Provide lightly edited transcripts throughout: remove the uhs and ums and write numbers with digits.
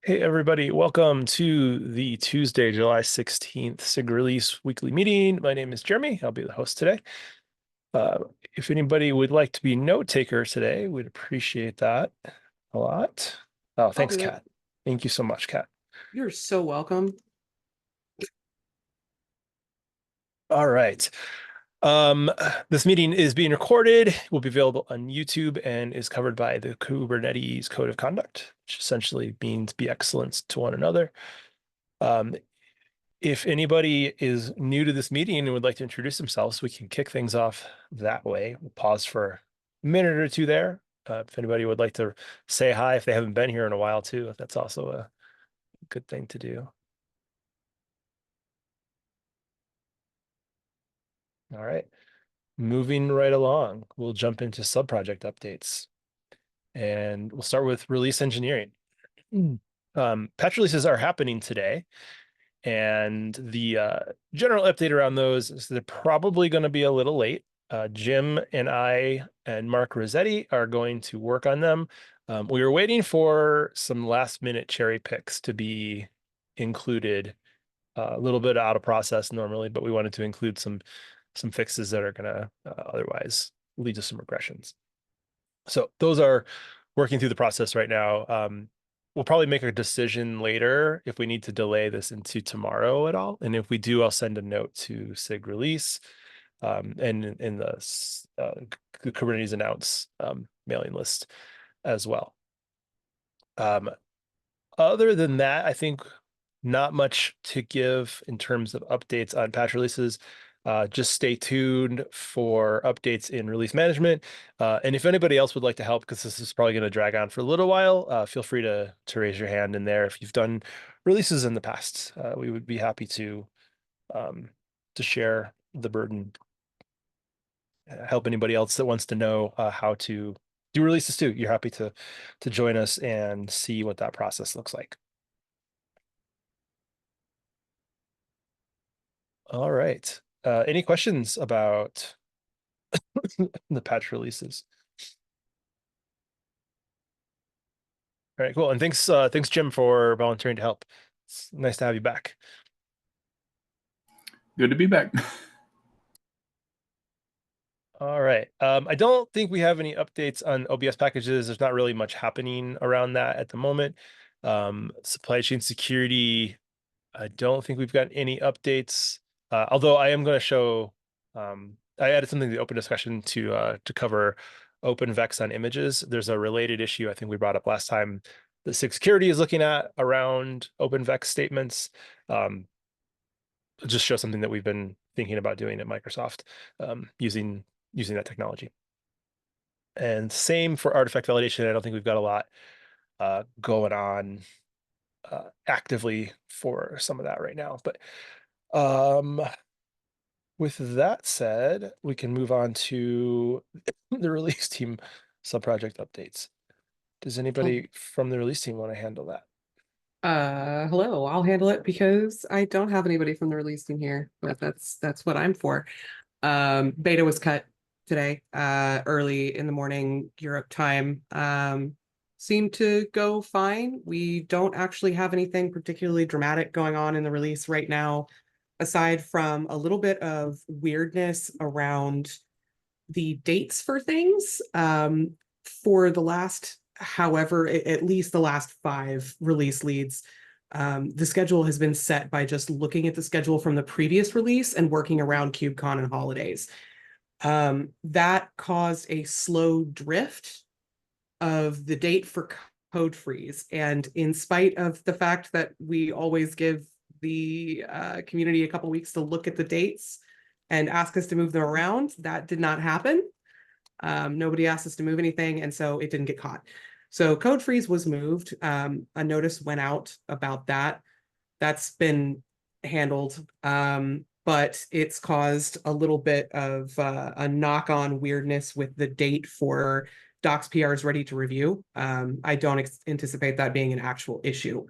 Hey everybody, welcome to the Tuesday, July 16th SIG Release weekly meeting. My name is Jeremy. I'll be the host today. Uh, if anybody would like to be note taker today, we'd appreciate that a lot. Oh, I'll thanks, do it. Kat. Thank you so much, Kat. You're so welcome. All right. Um, this meeting is being recorded, will be available on YouTube, and is covered by the Kubernetes Code of Conduct, which essentially means be excellent to one another. Um, If anybody is new to this meeting and would like to introduce themselves, we can kick things off that way. We'll pause for a minute or two there. If anybody would like to say hi, if they haven't been here in a while too, that's also a good thing to do. All right, moving right along, we'll jump into sub-project updates, and we'll start with release engineering. Patch releases are happening today. And the general update around those is they're probably going to be a little late. Jim and I and Mark Rossetti are going to work on them. We were waiting for some last minute cherry picks to be included, a little bit out of process normally, but we wanted to include some fixes that are going to otherwise lead to some regressions. So those are working through the process right now. We'll probably make a decision later if we need to delay this into tomorrow at all. And if we do, I'll send a note to SIG Release and in the Kubernetes announce mailing list as well. Other than that, I think not much to give in terms of updates on patch releases. Just stay tuned for updates in release management. And if anybody else would like to help, because this is probably going to drag on for a little while, feel free to raise your hand in there if you've done releases in the past. We would be happy um, to share the burden, help anybody else that wants to know how to do releases too. You're happy to join us and see what that process looks like. All right. Any questions about the patch releases? All right, cool. And thanks, Jim, for volunteering to help. It's nice to have you back. Good to be back. All right. I don't think we have any updates on OBS packages. There's not really much happening around that at the moment. Supply chain security, I don't think we've got any updates. Although I am going to show, I added something to the open discussion to cover OpenVex on images. There's a related issue I think we brought up last time that SIG Security is looking at around OpenVex statements. Just show something that we've been thinking about doing at Microsoft, using that technology. And same for artifact validation. I don't think we've got a lot going on actively for some of that right now. But with that said, we can move on to the release team sub-project updates. Does anybody from the release team want to handle that? Hello, I'll handle it because I don't have anybody from the release team here, but that's what I'm for. Beta was cut today, early in the morning, Europe time. Seemed to go fine. We don't actually have anything particularly dramatic going on in the release right now, aside from a little bit of weirdness around the dates for things. For the last, however, at least the last 5 release leads, the schedule has been set by just looking at the schedule from the previous release and working around KubeCon and holidays. That caused a slow drift of the date for code freeze. And in spite of the fact that we always give the community a couple weeks to look at the dates and ask us to move them around, that did not happen. Nobody asked us to move anything, and so it didn't get caught. So code freeze was moved. A notice went out about that. That's been handled, but it's caused a little bit of a knock-on weirdness with the date for docs PRs ready to review. I don't anticipate that being an actual issue,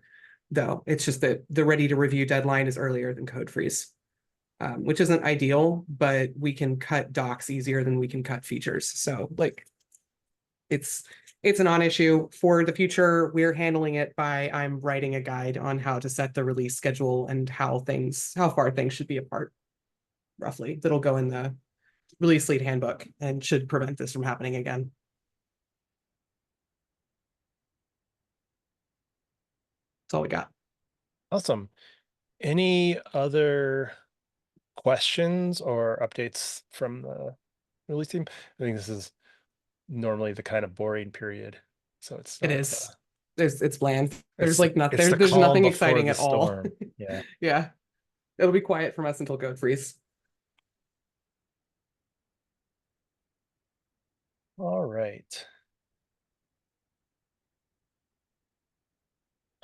though. It's just that the ready to review deadline is earlier than code freeze. Which isn't ideal, but we can cut docs easier than we can cut features. So like, it's It's a non-issue. For the future, we're handling it by I'm writing a guide on how to set the release schedule and how far things should be apart, roughly. That'll go in the release lead handbook and should prevent this from happening again. That's all we got. Awesome. Any other questions or updates from the release team? I think this is normally the kind of boring period, so it's It not. is. It's bland. There's It's like not it's the there's calm nothing before exciting the at all. storm. Yeah. Yeah. It'll be quiet from us until code freeze. All right.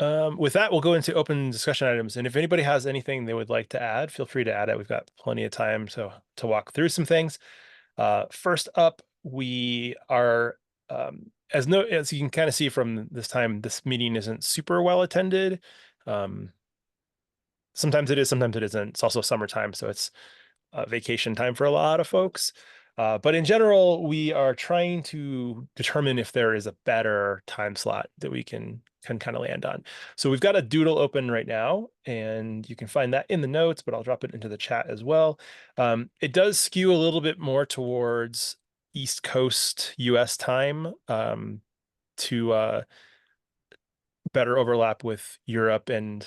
With that, we'll go into open discussion items. And if anybody has anything they would like to add, feel free to add it. We've got plenty of time to walk through some things. First up, we are as you can kind of see from this time, this meeting isn't super well attended. Sometimes it is, sometimes it isn't. It's also summertime, so it's vacation time for a lot of folks. But in general, we are trying to determine if there is a better time slot that we can kind of land on. So we've got a doodle open right now, and you can find that in the notes, but I'll drop it into the chat as well. It does skew a little bit more towards East Coast US time to better overlap with Europe and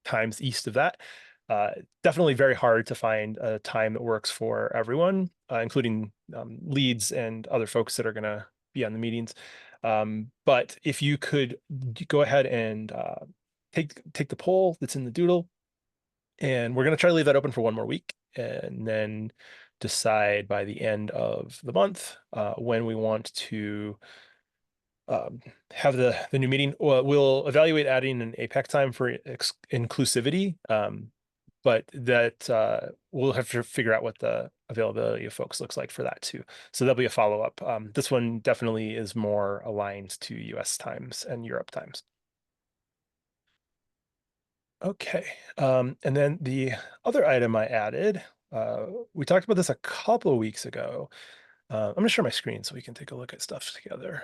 times east of that. Definitely very hard to find a time that works for everyone, including leads and other folks that are going to be on the meetings. But if you could go ahead and take the poll that's in the doodle, and we're going to try to leave that open for one more week, and then decide by the end of the month when we want to have the new meeting. We'll evaluate adding an APEC time for inclusivity, but that we'll have to figure out what the availability of folks looks like for that too. So there'll be a follow-up. This one definitely is more aligned to US times and Europe times. Okay, and then the other item I added, we talked about this a couple of weeks ago. I'm gonna share my screen so we can take a look at stuff together.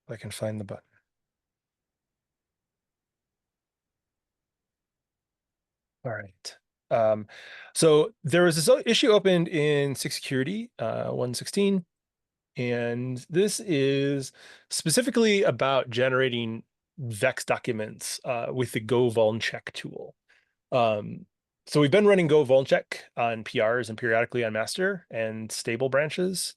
If I can find the button. All right. So there was this issue opened in SIG Security 116, and this is specifically about generating VEX documents with the Go vulncheck tool. Um, so we've been running Go vulncheck on PRs and periodically on master and stable branches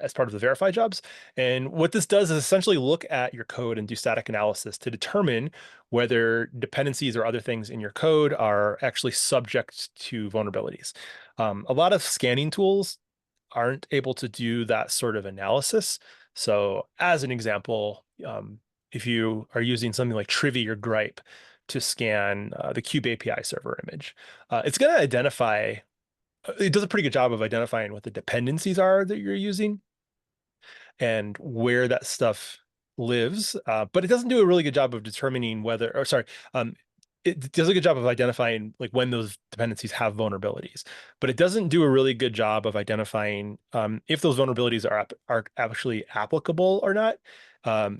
as part of the verify jobs. And what this does is essentially look at your code and do static analysis to determine whether dependencies or other things in your code are actually subject to vulnerabilities. A lot of scanning tools aren't able to do that sort of analysis. So as an example, if you are using something like Trivy or Gripe to scan the Cube API server image, it's going to identify, it does a pretty good job of identifying what the dependencies are that you're using and where that stuff lives, but it doesn't do a really good job of determining whether, or sorry, it does a good job of identifying like when those dependencies have vulnerabilities, but it doesn't do a really good job of identifying if those vulnerabilities are actually applicable or not.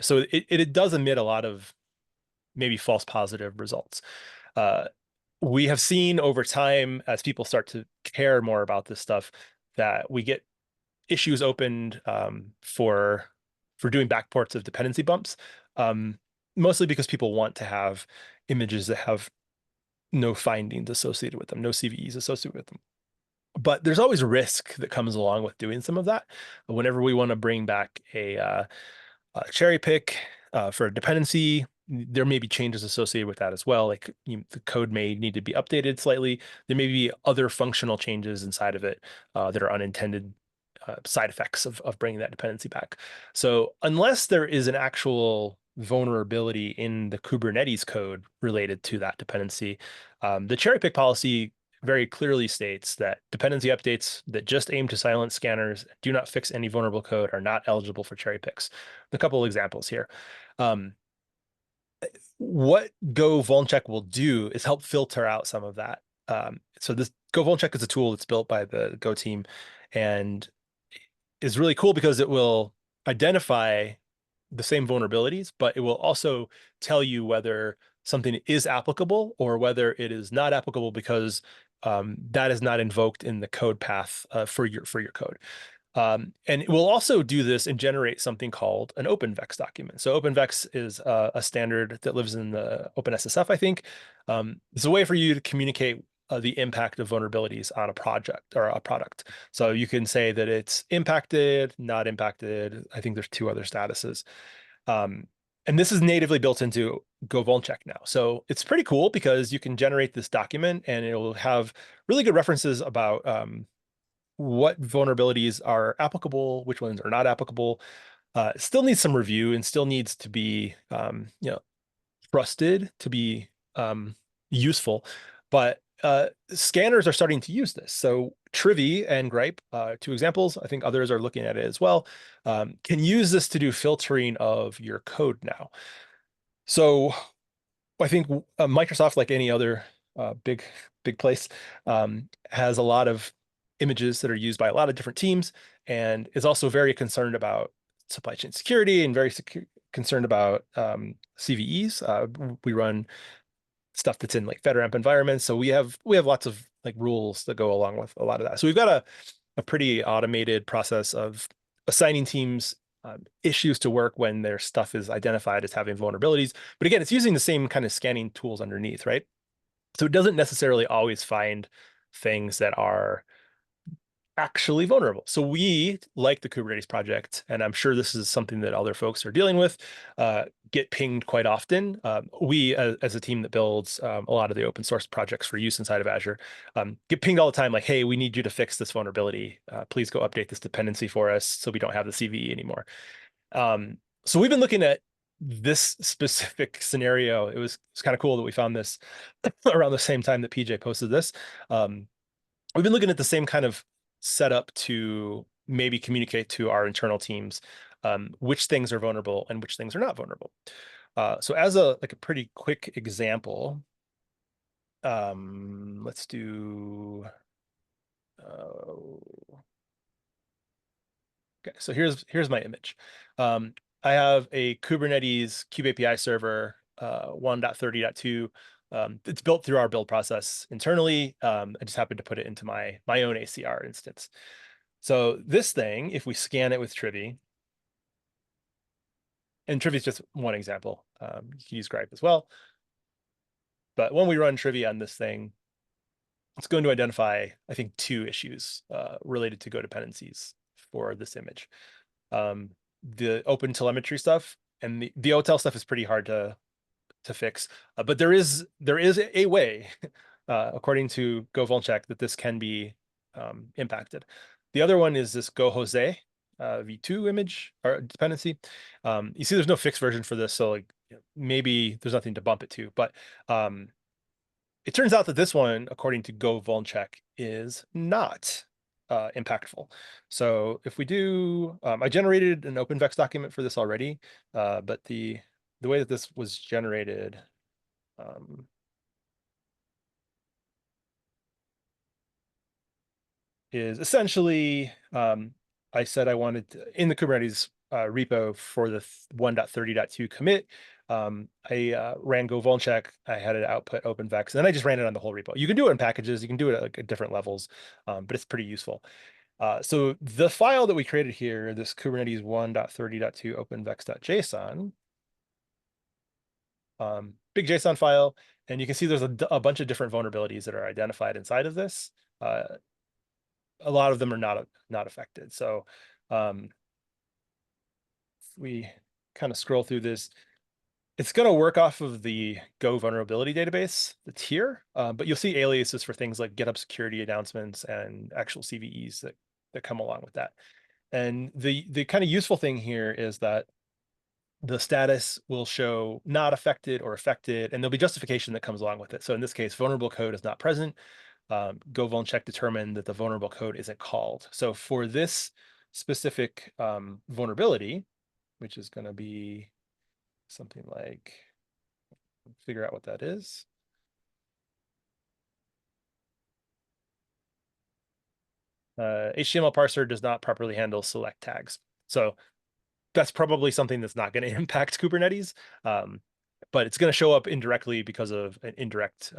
So it does emit a lot of maybe false positive results. Uh, we have seen over time as people start to care more about this stuff that we get issues opened for doing backports of dependency bumps, mostly because people want to have images that have no findings associated with them, no CVEs associated with them. But there's always risk that comes along with doing some of that. Whenever we want to bring back a cherry pick for a dependency, there may be changes associated with that as well. Like the code may need to be updated slightly. There may be other functional changes inside of it that are unintended side effects of bringing that dependency back. So unless there is an actual vulnerability in the Kubernetes code related to that dependency, the cherry pick policy very clearly states that dependency updates that just aim to silence scanners, do not fix any vulnerable code, are not eligible for cherry picks. A couple of examples here. What Go vulncheck will do is help filter out some of that. So this Go vulncheck is a tool that's built by the Go team, and is really cool because it will identify the same vulnerabilities, but it will also tell you whether something is applicable or whether it is not applicable because that is not invoked in the code path for your code. And it will also do this and generate something called an OpenVex document. So OpenVex is a standard that lives in the OpenSSF, I think. It's a way for you to communicate the impact of vulnerabilities on a project or a product. So you can say that it's impacted, not impacted. I think there's two other statuses. Um, and this is natively built into GoVulnCheck now. So it's pretty cool because you can generate this document and it will have really good references about what vulnerabilities are applicable, which ones are not applicable. It still needs some review and still needs to be, trusted to be useful. But scanners are starting to use this. So Trivy and Gripe, two examples, I think others are looking at it as well, can use this to do filtering of your code now. So I think Microsoft, like any other big place, has a lot of images that are used by a lot of different teams, and is also very concerned about supply chain security and very concerned about CVEs. We run stuff that's in like FedRAMP environments, so we have lots of like rules that go along with a lot of that. So we've got a pretty automated process of assigning teams issues to work when their stuff is identified as having vulnerabilities. But again, it's using the same kind of scanning tools underneath, right? So it doesn't necessarily always find things that are actually vulnerable. So we, like the Kubernetes project, and I'm sure this is something that other folks are dealing with, get pinged quite often. We, as a team that builds a lot of the open source projects for use inside of Azure, get pinged all the time like, hey, we need you to fix this vulnerability. Please go update this dependency for us so we don't have the CVE anymore. So we've been looking at this specific scenario. It's kind of cool that we found this around the same time that PJ posted this. We've been looking at the same kind of setup to maybe communicate to our internal teams which things are vulnerable and which things are not vulnerable. So as a pretty quick example, let's do. Okay, so here's my image. I have a Kubernetes kube API server 1.30.2. It's built through our build process internally. I just happened to put it into my own ACR instance. So this thing, if we scan it with Trivy, and Trivy is just one example. You can use Gripe as well. But when we run Trivy on this thing, it's going to identify, I think, two issues related to Go dependencies for this image. The open telemetry stuff and the OTel stuff is pretty hard to fix, but there is a way, according to GoVulnCheck, that this can be impacted. The other one is this Go Jose v2 image or dependency. You see, there's no fixed version for this, so like maybe there's nothing to bump it to, but it turns out that this one, according to GoVulnCheck, is not impactful. So if we do, I generated an OpenVex document for this already, but the way that this was generated, is essentially, I said I wanted to, in the Kubernetes repo for the 1.30.2 commit, I ran GoVulnCheck, I had it output OpenVex, and then I just ran it on the whole repo. You can do it in packages, you can do it at different levels, but it's pretty useful. So the file that we created here, this Kubernetes 1.30.2 openvex.json, big JSON file, and you can see there's a bunch of different vulnerabilities that are identified inside of this. A lot of them are not affected. So if we kind of scroll through this, it's going to work off of the Go vulnerability database that's here, but you'll see aliases for things like GitHub security announcements and actual CVEs that come along with that. And the kind of useful thing here is that the status will show not affected or affected, and there'll be justification that comes along with it. So in this case, vulnerable code is not present. GoVulnCheck determined that the vulnerable code isn't called. So for this specific vulnerability, which is going to be something like, figure out what that is. HTML parser does not properly handle select tags. So that's probably something that's not going to impact Kubernetes, but it's going to show up indirectly because of an indirect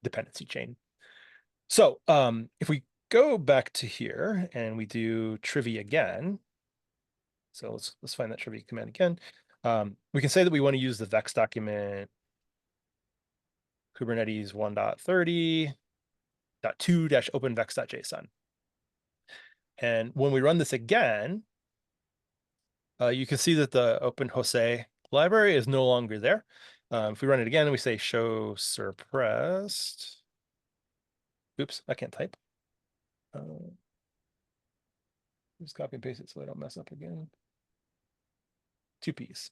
dependency chain. So if we go back to here and we do trivia again, so let's find that trivia command again. We can say that we want to use the vex document Kubernetes 1.30.2-openvex.json. And when we run this again, you can see that the OpenHose library is no longer there. If we run it again, we say show suppressed. Oops, I can't type. Just copy and paste it so I don't mess up again. 2Ps.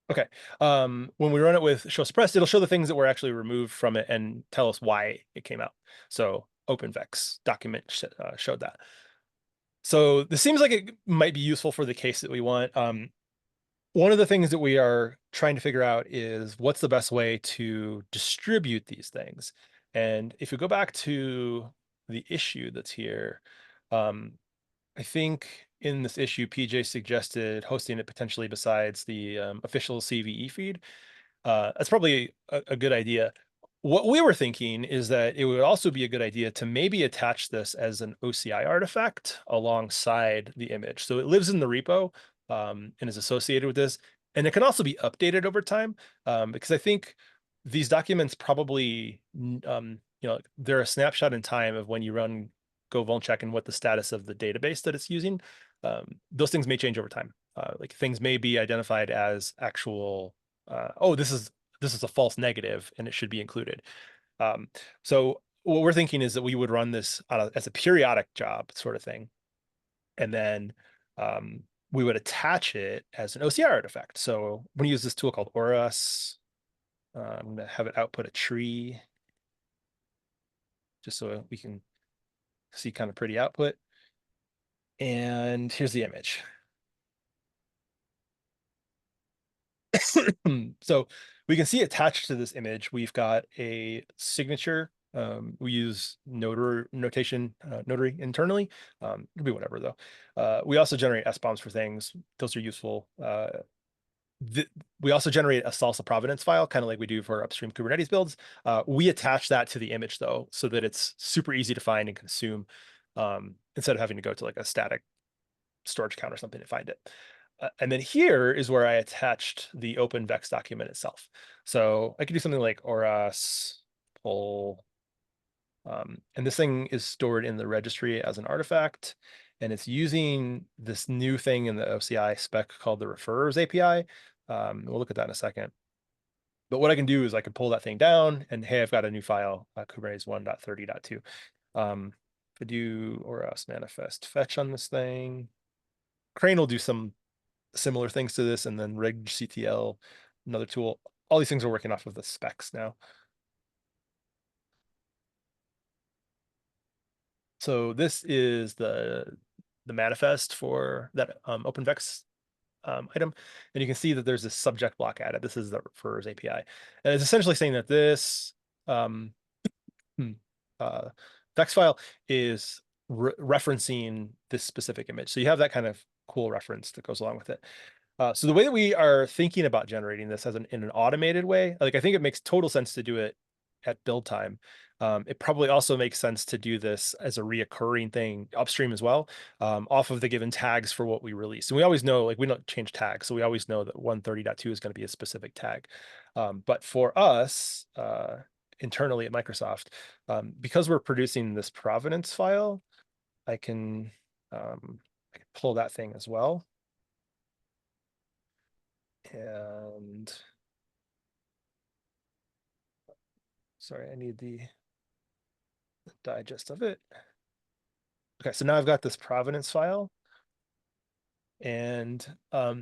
Okay. When we run it with show suppressed, it'll show the things that were actually removed from it and tell us why it came out. So OpenVex document showed that. So this seems like it might be useful for the case that we want. One of the things that we are trying to figure out is what's the best way to distribute these things. And if you go back to the issue that's here, I think in this issue, PJ suggested hosting it potentially besides the official CVE feed. That's probably a good idea. What we were thinking is that it would also be a good idea to maybe attach this as an OCI artifact alongside the image. So it lives in the repo and is associated with this. And it can also be updated over time because I think these documents probably, they're a snapshot in time of when you run go vuln check and what the status of the database that it's using. Those things may change over time. Like things may be identified as actual, oh, this is a false negative and it should be included. So what we're thinking is that we would run this as a periodic job sort of thing. And then we would attach it as an OCR artifact. So I'm going to use this tool called Auras. I'm going to have it output a tree just so we can see kind of pretty output. And here's the image. So we can see attached to this image, we've got a signature. We use notary notation, notary internally. It could be whatever though. We also generate SBOMs for things. Those are useful. We also generate a salsa provenance file, kind of like we do for upstream Kubernetes builds. We attach that to the image though, so that it's super easy to find and consume instead of having to go to like a static storage count or something to find it. And then here is where I attached the OpenVex document itself. So I could do something like Auras pull, and this thing is stored in the registry as an artifact, and it's using this new thing in the OCI spec called the Referrers API. We'll look at that in a second. But what I can do is I can pull that thing down, and hey, I've got a new file, Kubernetes 1.30.2. If I do Auras manifest fetch on this thing, Crane will do some similar things to this, and then regctl, another tool. All these things are working off of the specs now. So this is the manifest for that OpenVex item, and you can see that there's this subject block added. This is the Referrers API, and it's essentially saying that this Vex file is referencing this specific image. So you have that kind of cool reference that goes along with it. So the way that we are thinking about generating this in an automated way, like I think it makes total sense to do it at build time. It probably also makes sense to do this as a reoccurring thing upstream as well, off of the given tags for what we release. And we always know, like we don't change tags, so we always know that 1.30.2 is going to be a specific tag. But for us, internally at Microsoft, because we're producing this provenance file, I can pull that thing as well. And sorry, I need the digest of it. Okay, so now I've got this provenance file. And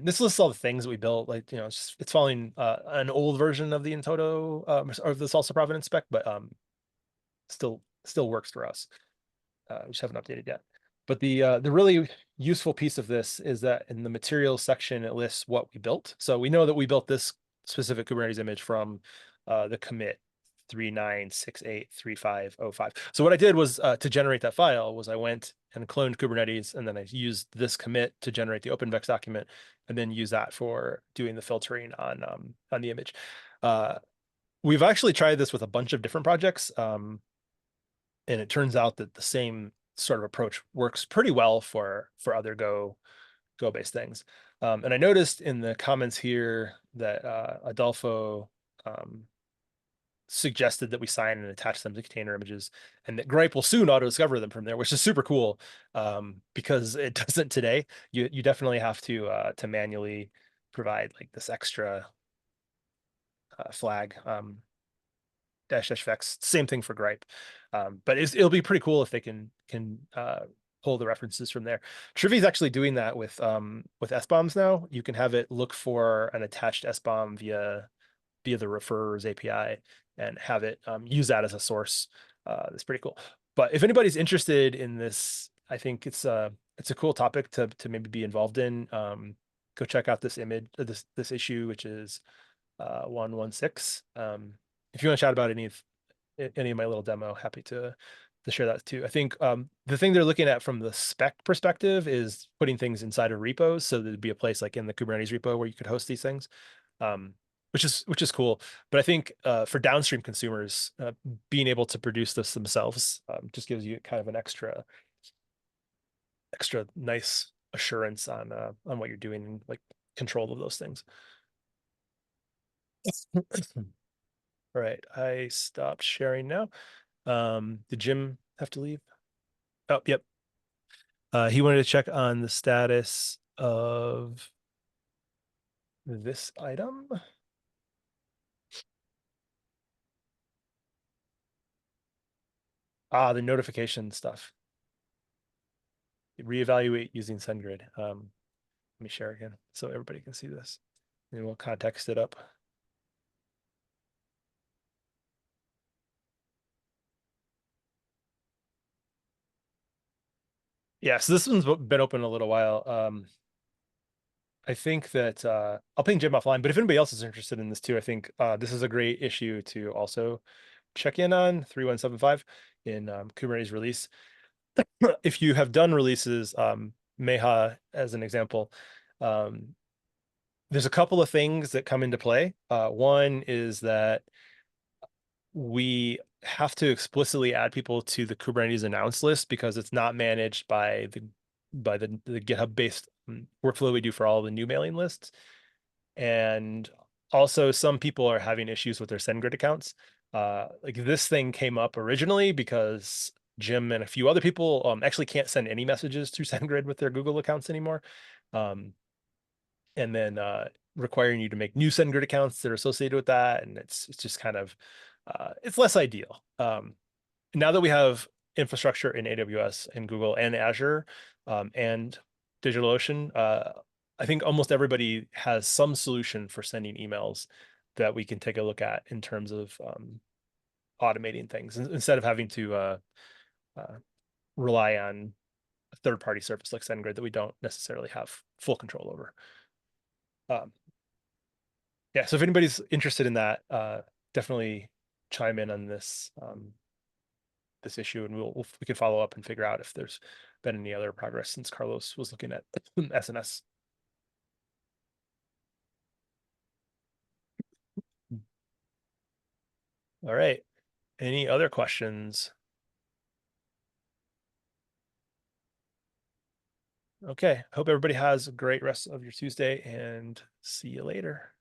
this lists all the things that we built, like, it's following an old version of the in-toto or the salsa provenance spec, but still works for us. We just haven't updated yet. But the really useful piece of this is that in the materials section, it lists what we built. So we know that we built this specific Kubernetes image from the commit 39683505. So what I did was to generate that file was I went and cloned Kubernetes, and then I used this commit to generate the OpenVex document, and then use that for doing the filtering on the image. We've actually tried this with a bunch of different projects, and it turns out that the same sort of approach works pretty well for other Go based things. And I noticed in the comments here that Adolfo suggested that we sign and attach them to container images, and that Gripe will soon auto discover them from there, which is super cool, because it doesn't today. You definitely have to manually provide like this extra flag. Dash dash vex, same thing for Gripe. But it'll be pretty cool if they can pull the references from there. Trivy is actually doing that with SBOMs now. You can have it look for an attached SBOM via the referrers API and have it use that as a source. That's pretty cool. But if anybody's interested in this, I think it's a cool topic to maybe be involved in. Go check out this image, this issue, which is 116. If you want to chat about any of my little demo, happy to share that too. I think the thing they're looking at from the spec perspective is putting things inside of repos, so there'd be a place like in the Kubernetes repo where you could host these things, which is cool. But I think for downstream consumers, being able to produce this themselves just gives you kind of an extra nice assurance on what you're doing and like control of those things. All right, I stopped sharing now. Did Jim have to leave? Oh, yep. He wanted to check on the status of this item. The notification stuff. Reevaluate using SendGrid. Let me share again so everybody can see this. And we'll context it up. Yeah, so this one's been open a little while. I think that I'll ping Jim offline, but if anybody else is interested in this too, I think this is a great issue to also check in on 3175 in Kubernetes release. If you have done releases, Meha as an example, there's a couple of things that come into play. One is that we have to explicitly add people to the Kubernetes announce list because it's not managed by the GitHub based workflow we do for all the new mailing lists. And also some people are having issues with their SendGrid accounts. Like this thing came up originally because Jim and a few other people actually can't send any messages through SendGrid with their Google accounts anymore. And then requiring you to make new SendGrid accounts that are associated with that. And it's just kind of, it's less ideal. Now that we have infrastructure in AWS and Google and Azure and DigitalOcean, I think almost everybody has some solution for sending emails that we can take a look at in terms of automating things instead of having to rely on a third-party service like SendGrid that we don't necessarily have full control over. Yeah, so if anybody's interested in that, definitely chime in on this this issue, and we can follow up and figure out if there's been any other progress since Carlos was looking at SNS. All right. Any other questions? Okay. Hope everybody has a great rest of your Tuesday and see you later.